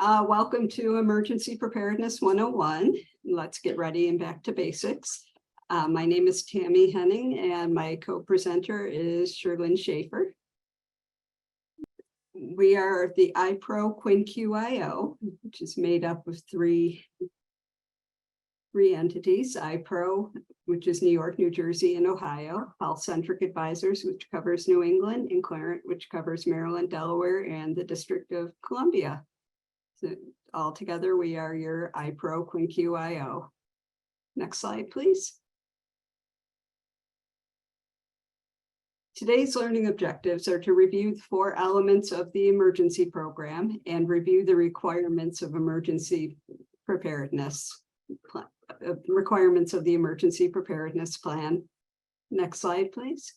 Welcome to Emergency Preparedness 101. Let's get ready and back to basics. My name is Tammy Henning and my co-presenter is Sherlyn Schaefer. We are the IPRO QIN-QIO, which is made up of three entities: IPRO, which is New York, New Jersey, and Ohio; Health Centric Advisors, which covers New England; and Clarent, which covers Maryland, Delaware, and the District of Columbia. So altogether, we are your IPRO QIN-QIO. Next slide, please. Today's learning objectives are to review the 4 elements of the emergency program and review the requirements of emergency preparedness. Requirements of the emergency preparedness plan. Next slide, please.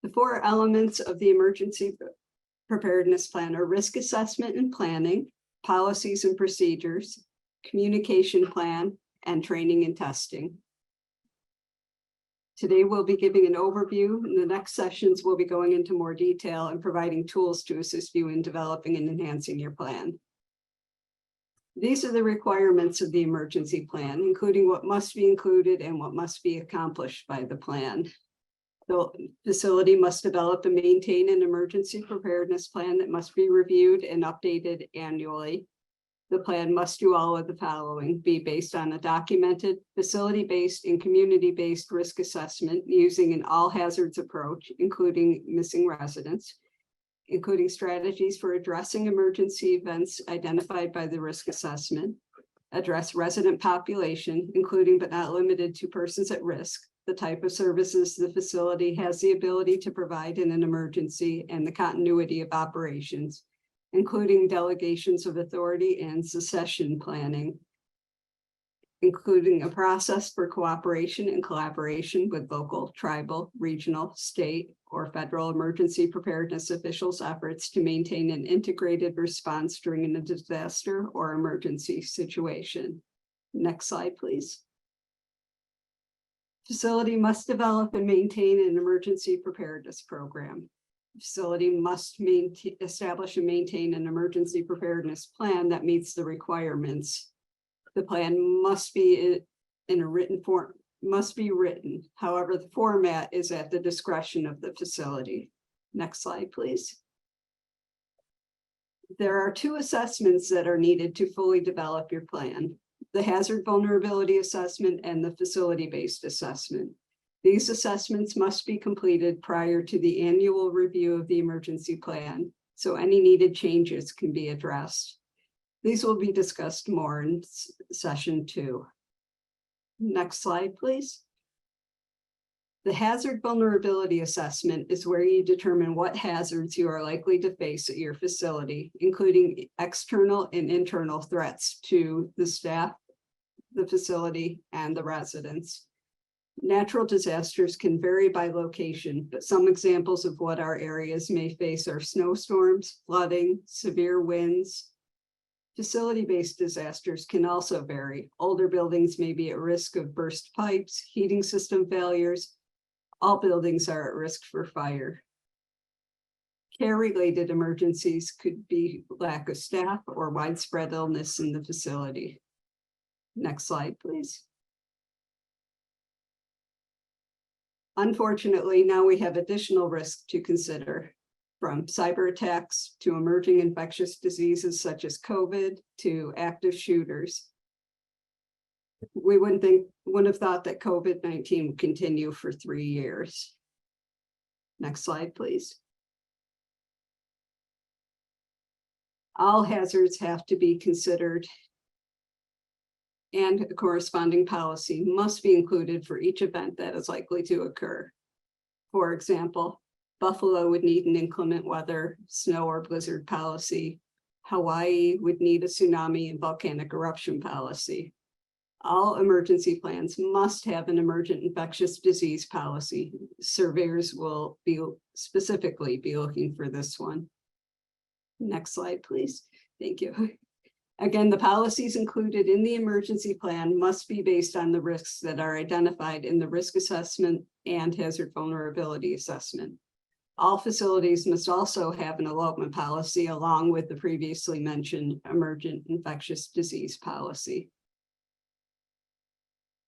The 4 elements of the emergency preparedness plan are risk assessment and planning, policies and procedures, communication plan, and training and testing. Today, we'll be giving an overview. In the next sessions, we'll be going into more detail and providing tools to assist you in developing and enhancing your plan. These are the requirements of the emergency plan, including what must be included and what must be accomplished by the plan. The facility must develop and maintain an emergency preparedness plan that must be reviewed and updated annually. The plan must do all of the following: be based on a documented, facility-based, and community-based risk assessment using an all hazards approach, including missing residents, including strategies for addressing emergency events identified by the risk assessment, address resident population, including but not limited to persons at risk, the type of services the facility has the ability to provide in an emergency, and the continuity of operations, including delegations of authority and succession planning, including a process for cooperation and collaboration with local, tribal, regional, state, or federal emergency preparedness officials' efforts to maintain an integrated response during a disaster or emergency situation. Next slide, please. Facility must develop and maintain an emergency preparedness program. Facility must establish and maintain an emergency preparedness plan that meets the requirements. The plan must be in a written form, must be written. However, the format is at the discretion of the facility. Next slide, please. There are 2 assessments that are needed to fully develop your plan: the hazard vulnerability assessment and the facility-based assessment. These assessments must be completed prior to the annual review of the emergency plan, so any needed changes can be addressed. These will be discussed more in session 2. Next slide, please. The hazard vulnerability assessment is where you determine what hazards you are likely to face at your facility, including external and internal threats to the staff, the facility, and the residents. Natural disasters can vary by location, but some examples of what our areas may face are snowstorms, flooding, severe winds. Facility-based disasters can also vary. Older buildings may be at risk of burst pipes, heating system failures. All buildings are at risk for fire. Care-related emergencies could be lack of staff or widespread illness in the facility. Next slide, please. Unfortunately, now we have additional risks to consider, from cyber attacks to emerging infectious diseases such as COVID to active shooters. We wouldn't have thought that COVID-19 would continue for 3 years. Next slide, please. All hazards have to be considered, and a corresponding policy must be included for each event that is likely to occur. For example, Buffalo would need an inclement weather, snow or blizzard policy. Hawaii would need a tsunami and volcanic eruption policy. All emergency plans must have an emergent infectious disease policy. Surveyors will specifically be looking for this one. Next slide, please. Thank you. Again, the policies included in the emergency plan must be based on the risks that are identified in the risk assessment and hazard vulnerability assessment. All facilities must also have an elopement policy along with the previously mentioned emergent infectious disease policy.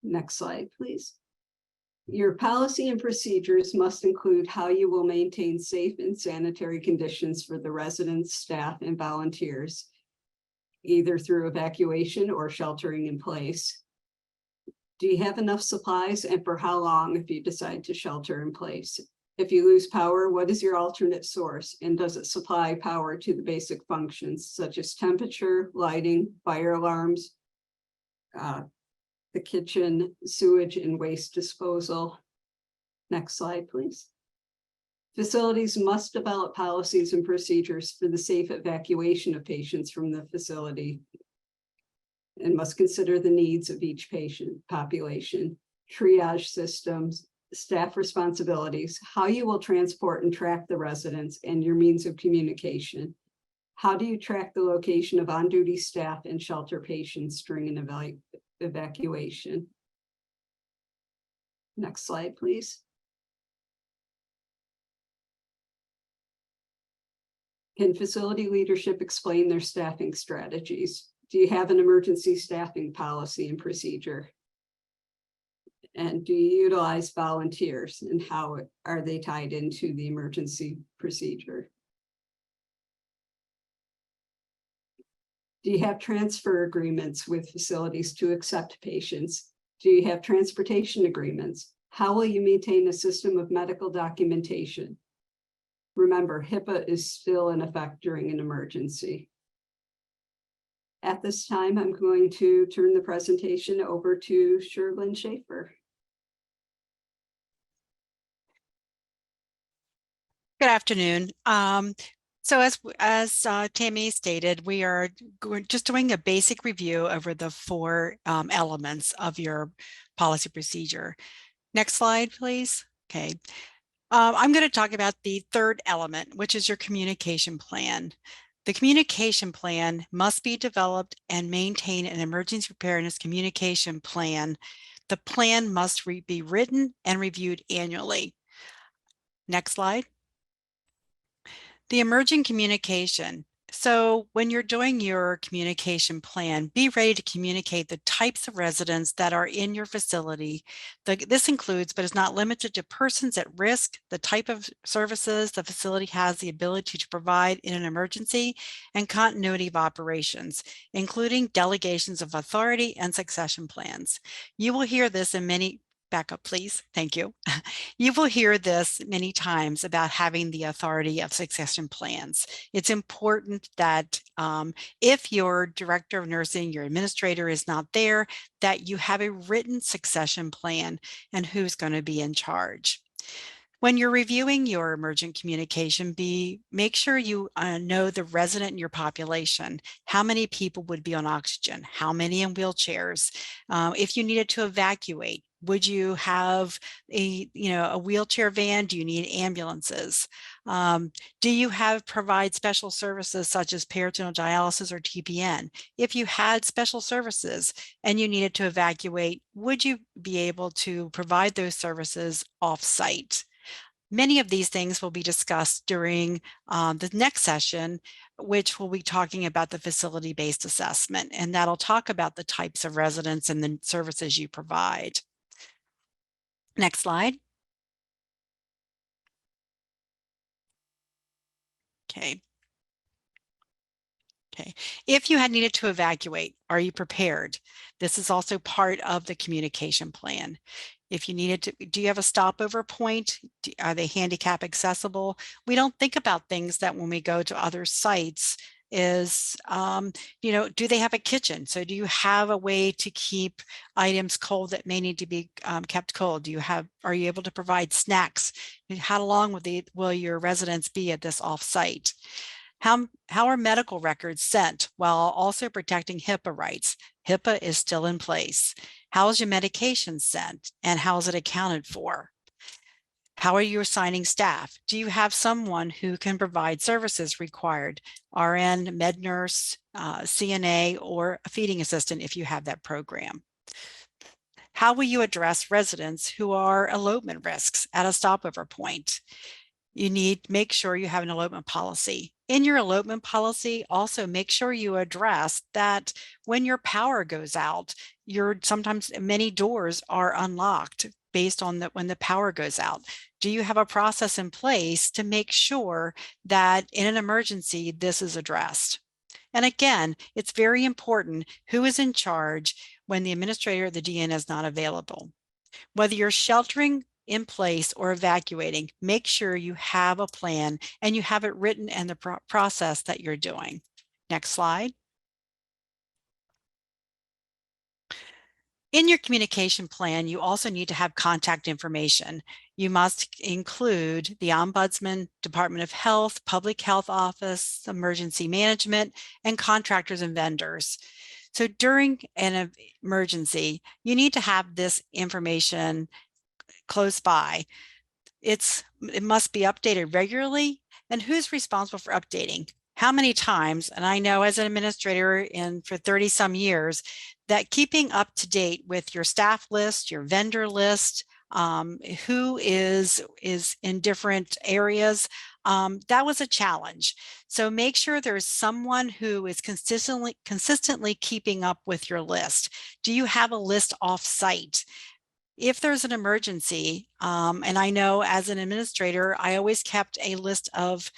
Next slide, please. Your policy and procedures must include how you will maintain safe and sanitary conditions for the residents, staff, and volunteers, either through evacuation or sheltering in place. Do you have enough supplies, and for how long if you decide to shelter in place? If you lose power, what is your alternate source, and does it supply power to the basic functions such as temperature, lighting, fire alarms, the kitchen, sewage and waste disposal? Next slide, please. Facilities must develop policies and procedures for the safe evacuation of patients from the facility and must consider the needs of each patient population, triage systems, staff responsibilities, how you will transport and track the residents, and your means of communication. How do you track the location of on-duty staff and shelter patients during an evacuation? Next slide, please. Can facility leadership explain their staffing strategies? Do you have an emergency staffing policy and procedure? And do you utilize volunteers, and how are they tied into the emergency procedure? Do you have transfer agreements with facilities to accept patients? Do you have transportation agreements? How will you maintain a system of medical documentation? Remember, HIPAA is still in effect during an emergency. At this time, I'm going to turn the presentation over to Sherlyn Schaefer. Good afternoon. So as Tammy stated, we're just doing a basic review over the four elements of your policy procedure. Next slide, please. Okay. I'm going to talk about the third element, which is your communication plan. The communication plan must be developed and maintain an emergency preparedness communication plan. The plan must be written and reviewed annually. Next slide. The emerging communication. So when you're doing your communication plan, be ready to communicate the types of residents that are in your facility. This includes, but is not limited to, persons at risk, the type of services the facility has the ability to provide in an emergency, and continuity of operations, including delegations of authority and succession plans. You will hear this in many. Back up, please. Thank you. You will hear this many times about having the authority of succession plans. It's important that if your director of nursing, your administrator is not there, that you have a written succession plan and who's going to be in charge. When you're reviewing your emergent communication, make sure you know the resident in your population. How many people would be on oxygen? How many in wheelchairs? If you needed to evacuate, would you have a wheelchair van? Do you need ambulances? Do you provide special services such as peritoneal dialysis or TPN? If you had special services and you needed to evacuate, would you be able to provide those services off-site? Many of these things will be discussed during the next session, which will be talking about the facility-based assessment, and that'll talk about the types of residents and the services you provide. Next slide. Okay. Okay. If you had needed to evacuate, are you prepared? This is also part of the communication plan. If you needed to, do you have a stopover point? Are they handicap accessible? We don't think about things that when we go to other sites is, do they have a kitchen? So do you have a way to keep items cold that may need to be kept cold? Are you able to provide snacks? How long will your residents be at this off-site? How are medical records sent while also protecting HIPAA rights? HIPAA is still in place. How is your medication sent and how is it accounted for? How are you assigning staff? Do you have someone who can provide services required? RN, med nurse, CNA, or a feeding assistant if you have that program? How will you address residents who are elopement risks at a stopover point? make sure you have an elopement policy. In your elopement policy, also make sure you address that when your power goes out, sometimes many doors are unlocked based on when the power goes out. Do you have a process in place to make sure that in an emergency, this is addressed? And again, it's very important who is in charge when the administrator or the DN is not available. Whether you're sheltering in place or evacuating, make sure you have a plan and you have it written in the process that you're doing. Next slide. In your communication plan, you also need to have contact information. You must include the Ombudsman, Department of Health, Public Health Office, Emergency Management, and contractors and vendors. So during an emergency, you need to have this information close by. It must be updated regularly. And who's responsible for updating? How many times? And I know as an administrator for 30 some years that keeping up to date with your staff list, your vendor list, who is in different areas, that was a challenge. So make sure there's someone who is consistently keeping up with your list. Do you have a list off-site? If there's an emergency, and I know as an administrator, I always kept a list of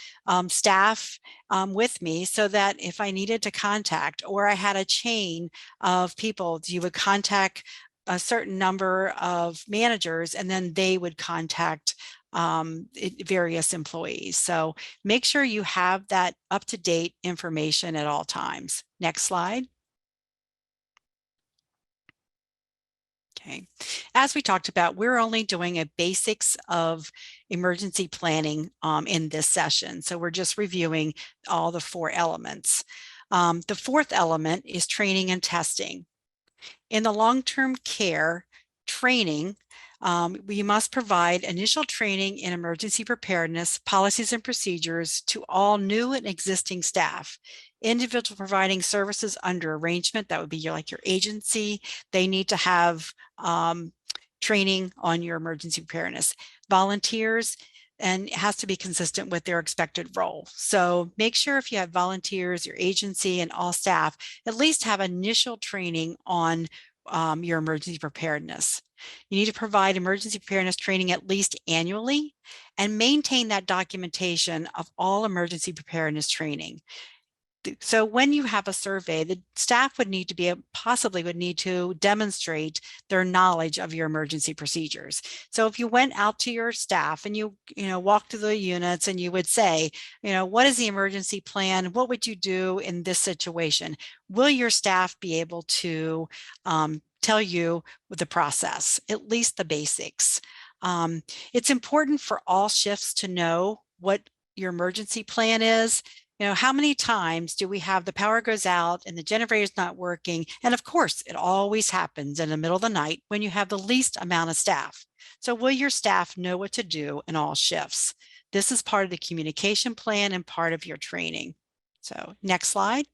staff with me so that if I needed to contact or I had a chain of people, you would contact a certain number of managers and then they would contact various employees. So make sure you have that up-to-date information at all times. Next slide. Okay, as we talked about, we're only doing a basics of emergency planning in this session. So we're just reviewing all the 4 elements. The 4th element is training and testing. In the long-term care training, we must provide initial training in emergency preparedness, policies and procedures to all new and existing staff. Individual providing services under arrangement, that would be like your agency, they need to have training on your emergency preparedness. Volunteers, and it has to be consistent with their expected role. So make sure if you have volunteers, your agency, and all staff, at least have initial training on your emergency preparedness. You need to provide emergency preparedness training at least annually and maintain that documentation of all emergency preparedness training. So when you have a survey, the staff would need to demonstrate their knowledge of your emergency procedures. So if you went out to your staff and you walked through the units and you would say, what is the emergency plan? What would you do in this situation? Will your staff be able to tell you the process, at least the basics? It's important for all shifts to know what your emergency plan is. How many times do we have the power goes out and the generator's not working? And of course, it always happens in the middle of the night when you have the least amount of staff. So will your staff know what to do in all shifts? This is part of the communication plan and part of your training. So next slide.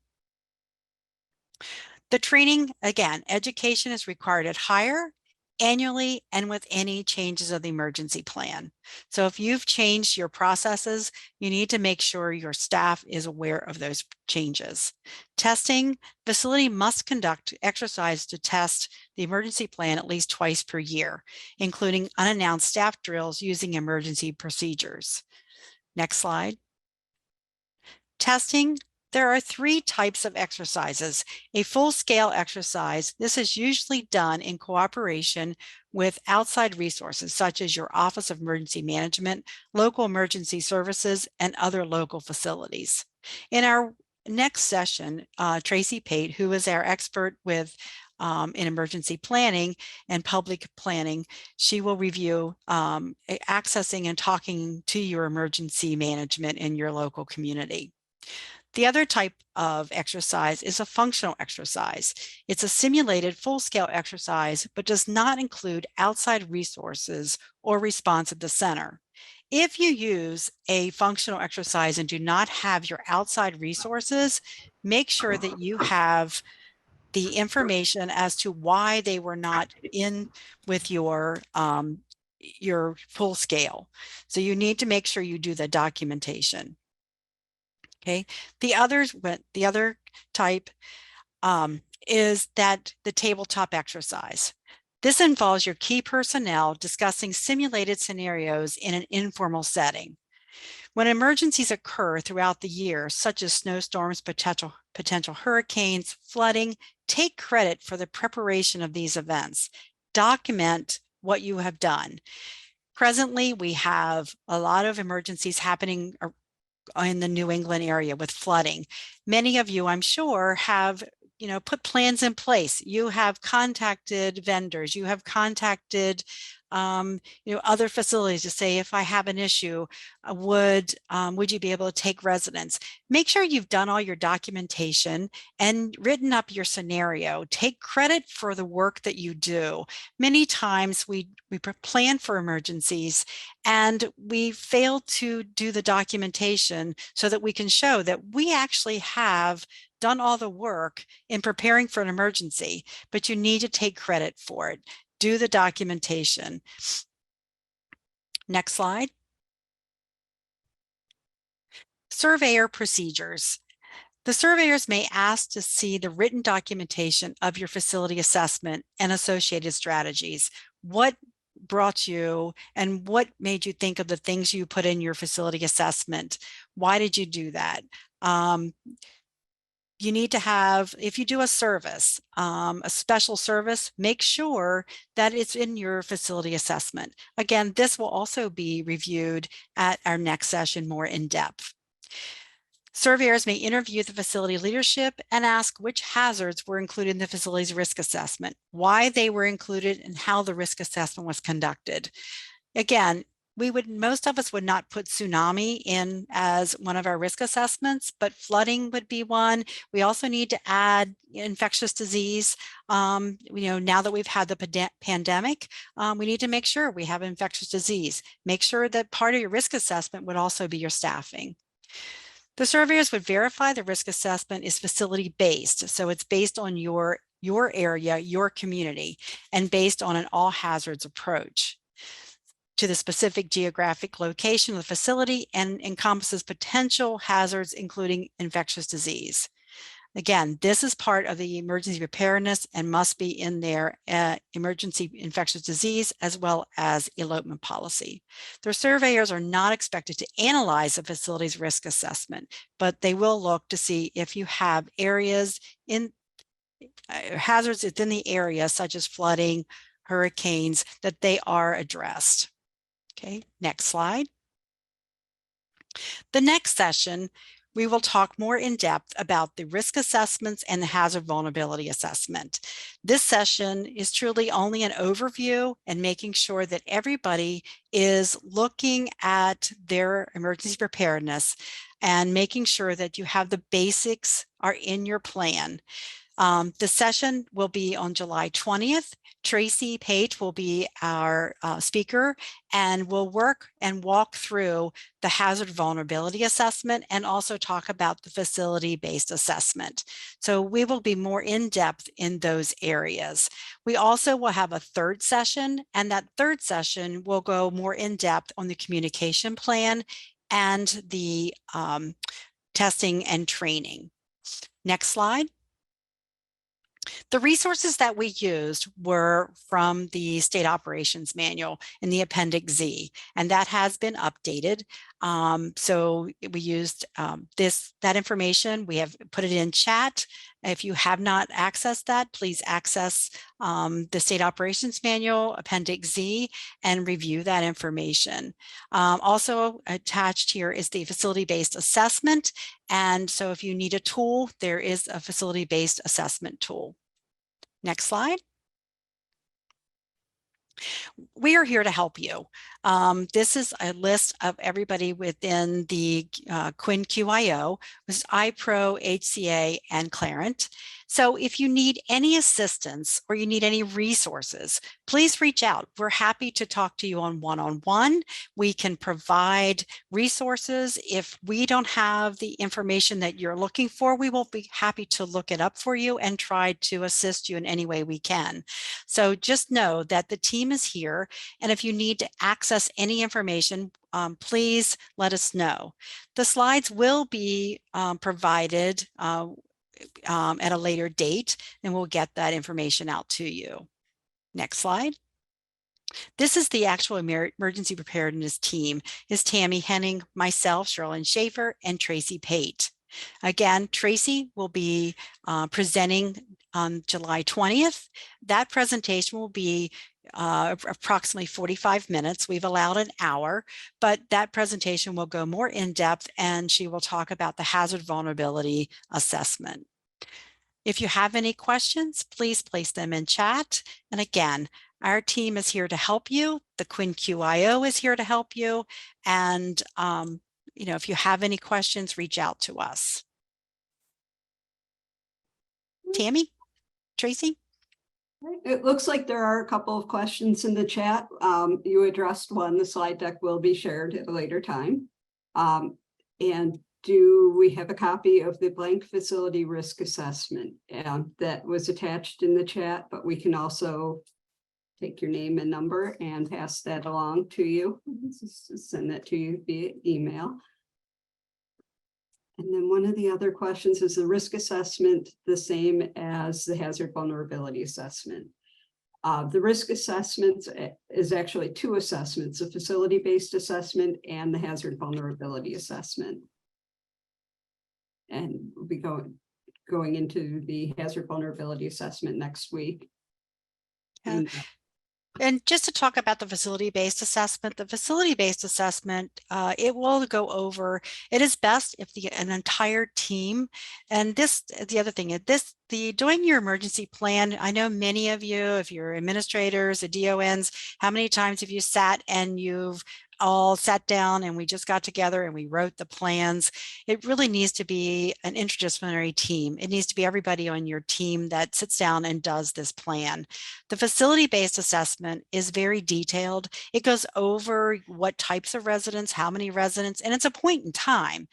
The training, again, education is required at hire, annually, and with any changes of the emergency plan. So if you've changed your processes, you need to make sure your staff is aware of those changes. Testing, facility must conduct exercise to test the emergency plan at least twice per year, including unannounced staff drills using emergency procedures. Next slide. Testing. There are 3 types of exercises. A full-scale exercise, this is usually done in cooperation with outside resources such as your Office of Emergency Management, local emergency services, and other local facilities. In our next session, Tracy Pate, who is our expert in emergency planning and public planning, she will review accessing and talking to your emergency management in your local community. The other type of exercise is a functional exercise. It's a simulated full-scale exercise, but does not include outside resources or response at the center. If you use a functional exercise and do not have your outside resources, make sure that you have the information as to why they were not in with your your full scale. So you need to make sure you do the documentation. Okay. The other type is that the tabletop exercise. This involves your key personnel discussing simulated scenarios in an informal setting. When emergencies occur throughout the year, such as snowstorms, potential hurricanes, flooding, take credit for the preparation of these events. Document what you have done. Presently, we have a lot of emergencies happening in the New England area with flooding. Many of you, I'm sure, have put plans in place. You have contacted vendors. You have contacted other facilities to say, if I have an issue, would you be able to take residents? Make sure you've done all your documentation and written up your scenario. Take credit for the work that you do. Many times we plan for emergencies and we fail to do the documentation so that we can show that we actually have done all the work in preparing for an emergency, but you need to take credit for it. Do the documentation. Next slide. Surveyor procedures. The surveyors may ask to see the written documentation of your facility assessment and associated strategies. What brought you and what made you think of the things you put in your facility assessment? Why did you do that? You need to have, if you do a service, a special service, make sure that it's in your facility assessment. Again, this will also be reviewed at our next session more in depth. Surveyors may interview the facility leadership and ask which hazards were included in the facility's risk assessment, why they were included, and how the risk assessment was conducted. Again, most of us would not put tsunami in as one of our risk assessments, but flooding would be one. We also need to add infectious disease. Now that we've had the pandemic, we need to make sure we have infectious disease. Make sure that part of your risk assessment would also be your staffing. The surveyors would verify the risk assessment is facility-based, so it's based on your area, your community, and based on an all hazards approach to the specific geographic location of the facility and encompasses potential hazards, including infectious disease. Again, this is part of the emergency preparedness and must be in their emergency infectious disease as well as elopement policy. The surveyors are not expected to analyze the facility's risk assessment, but they will look to see if you have areas in hazards within the area, such as flooding, hurricanes, that they are addressed. Okay, next slide. The next session, we will talk more in depth about the risk assessments and the hazard vulnerability assessment. This session is truly only an overview and making sure that everybody is looking at their emergency preparedness and making sure that you have the basics are in your plan. The session will be on July 20th. Tracy Page will be our speaker, and we'll work and walk through the hazard vulnerability assessment and also talk about the facility-based assessment. So we will be more in depth in those areas. We also will have a third session, and that third session will go more in depth on the communication plan and the testing and training. Next slide. The resources that we used were from the State Operations Manual in the Appendix Z, and that has been updated. So we used that information. We have put it in chat. If you have not accessed that, please access the State Operations Manual, Appendix Z, and review that information. Also attached here is the facility-based assessment. And so if you need a tool, there is a facility-based assessment tool. Next slide. We are here to help you. This is a list of everybody within the QIN-QIO, which is IPRO, HCA, and Clarent. So if you need any assistance or you need any resources, please reach out. We're happy to talk to you on one-on-one. We can provide resources. If we don't have the information that you're looking for, we will be happy to look it up for you and try to assist you in any way we can. So just know that the team team is here. And if you need to access any information, please let us know. The slides will be provided at a later date, and we'll get that information out to you. Next slide. This is the actual emergency preparedness team. Is Tammy Henning, myself, Sherilyn Schaefer, and Tracy Pate. Again, Tracy will be presenting on July 20th. That presentation will be approximately 45 minutes. We've allowed an hour, but that presentation will go more in depth, and she will talk about the hazard vulnerability assessment. If you have any questions, please place them in chat. And again, our team is here to help you. The QIN-QIO is here to help you. And if you have any questions, reach out to us. Tammy, Tracy? It looks like there are a couple of questions in the chat. You addressed one. The slide deck will be shared at a later time. And do we have a copy of the blank facility risk assessment? That was attached in the chat, but we can also take your name and number and pass that along to you. Send that to you via email. And then one of the other questions is the risk assessment the same as the hazard vulnerability assessment? The risk assessment is actually two assessments, a facility-based assessment and the hazard vulnerability assessment. And we'll be going into the hazard vulnerability assessment next week. And just to talk about the facility-based assessment, it will go over, it is best if an entire team, and the other thing, doing your emergency plan, I know many of you, if you're administrators, the DONs, how many times have you sat and you've all sat down and we just got together and we wrote the plans? It really needs to be an interdisciplinary team. It needs to be everybody on your team that sits down and does this plan. The facility-based assessment is very detailed. It goes over what types of residents, how many residents, and it's a point in time.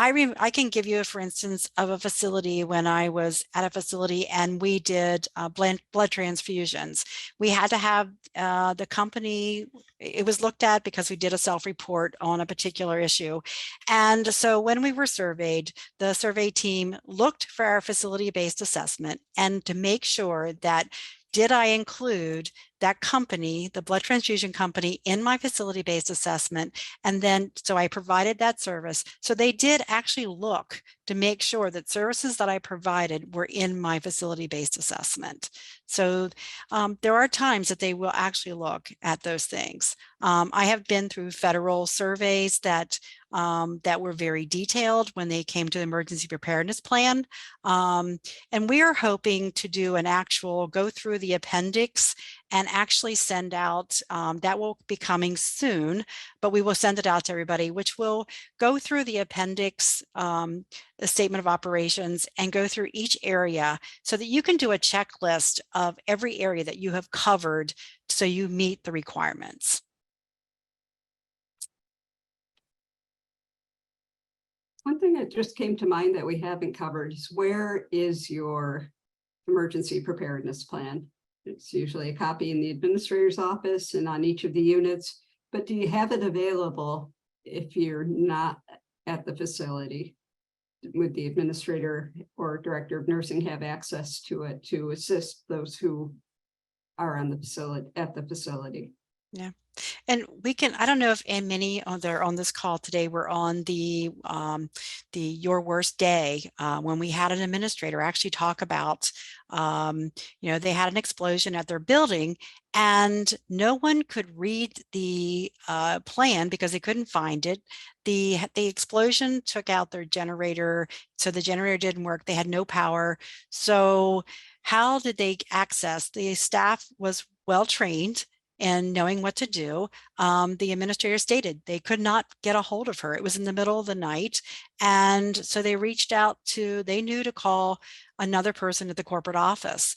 I can give you, for instance, of a facility when I was at a facility and we did blood transfusions. We had to have the company, it was looked at because we did a self-report on a particular issue. And so when we were surveyed, the survey team looked for our facility-based assessment and to make sure that did I include that company, the blood transfusion company, in my facility-based assessment? And then, so I provided that service. So they did actually look to make sure that services that I provided were in my facility-based assessment. So there are times that they will actually look at those things. I have been through federal surveys that were very detailed when they came to the emergency preparedness plan. And we are hoping to do an actual go through the appendix and actually send out, that will be coming soon, but we will send it out to everybody, which will go through the appendix, the statement of operations, and go through each area so that you can do a checklist of every area that you have covered so you meet the requirements. One thing that just came to mind that we haven't covered is, where is your emergency preparedness plan? It's usually a copy in the administrator's office and on each of the units, but do you have it available if you're not at the facility? Would the administrator or director of nursing have access to it to assist those who are on the facility, at the facility? Yeah. And we can, I don't know if many on this call today were on the Your Worst Day, when we had an administrator actually talk about, they had an explosion at their building and no one could read the plan because they couldn't find it. The explosion took out their generator, so the generator didn't work. They had no power. So how did they access? The staff was well trained and knowing what to do. The administrator stated they could not get a hold of her. It was in the middle of the night. And so they reached out they knew to call another person at the corporate office.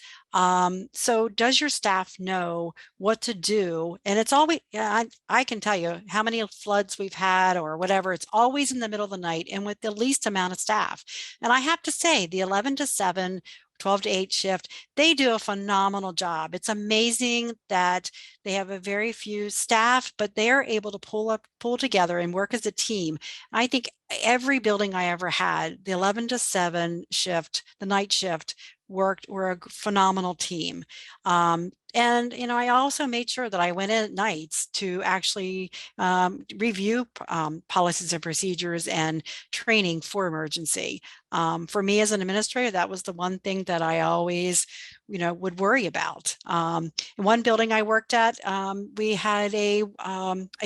So does your staff know what to do? And it's always, I can tell you how many floods we've had or whatever, it's always in the middle of the night and with the least amount of staff. And I have to say the 11 to 7 12 to 8 shift. They do a phenomenal job. It's amazing that they have a very few staff, but they are able to pull together and work as a team. I think every building I ever had, the 11 to 7 shift, the night shift, were a phenomenal team. And, you know, I also made sure that I went in at nights to actually review policies and procedures and training for emergency. For me as an administrator, that was the one thing that I always, you know, would worry about. In one building I worked at, we had a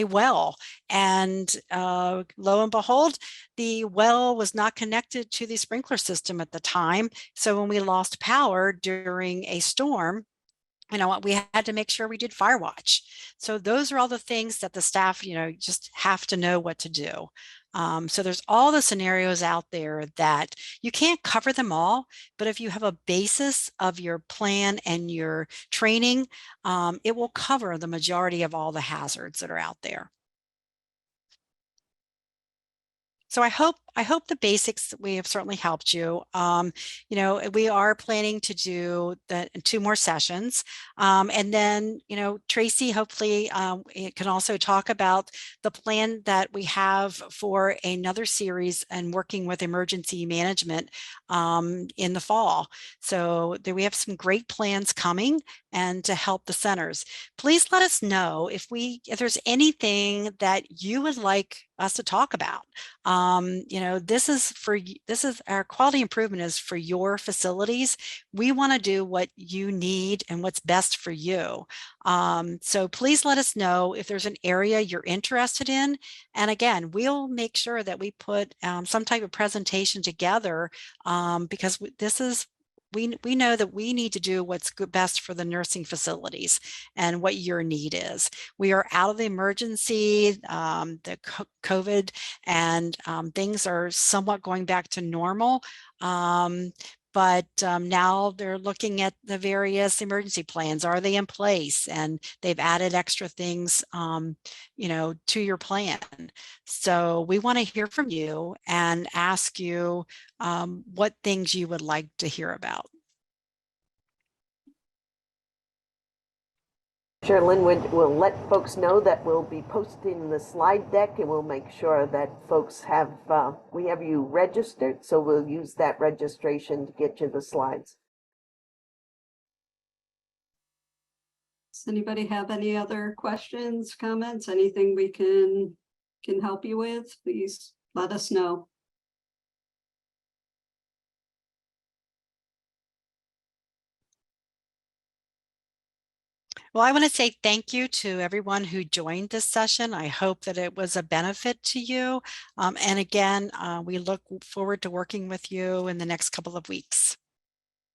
well, and lo and behold, the well was not connected to the sprinkler system at the time. So when we lost power during a storm, you know what, we had to make sure we did fire watch. So those are all the things that the staff, you know, just have to know what to do. So there's all the scenarios out there that you can't cover them all, but if you have a basis of your plan and your training, it will cover the majority of all the hazards that are out there. So I hope the basics, we have certainly helped you. You know, we are planning to do the 2 more sessions. And then, you know, Tracy hopefully can also talk about the plan that we have for another series and working with emergency management in the fall. So there we have some great plans coming and to help the centers. Please let us know if there's anything that you would like us to talk about. You know, this is our quality improvement is for your facilities. We want to do what you need and what's best for you. So please let us know if there's an area you're interested in. And again, we'll make sure that we put some type of presentation together because we know that we need to do what's best for the nursing facilities and what your need is. We are out of the emergency, the COVID, and things are somewhat going back to normal. But now they're looking at the various emergency plans. Are they in place? And they've added extra things, you know, to your plan. So we want to hear from you and ask you what things you would like to hear about. Sherlyn will let folks know that we'll be posting the slide deck, and we'll make sure that folks have, we have you registered, so we'll use that registration to get you the slides. Does anybody have any other questions, comments, anything we can help you with? Please let us know. Well, I want to say thank you to everyone who joined this session. I hope that it was a benefit to you. And again, we look forward to working with you in the next couple of weeks.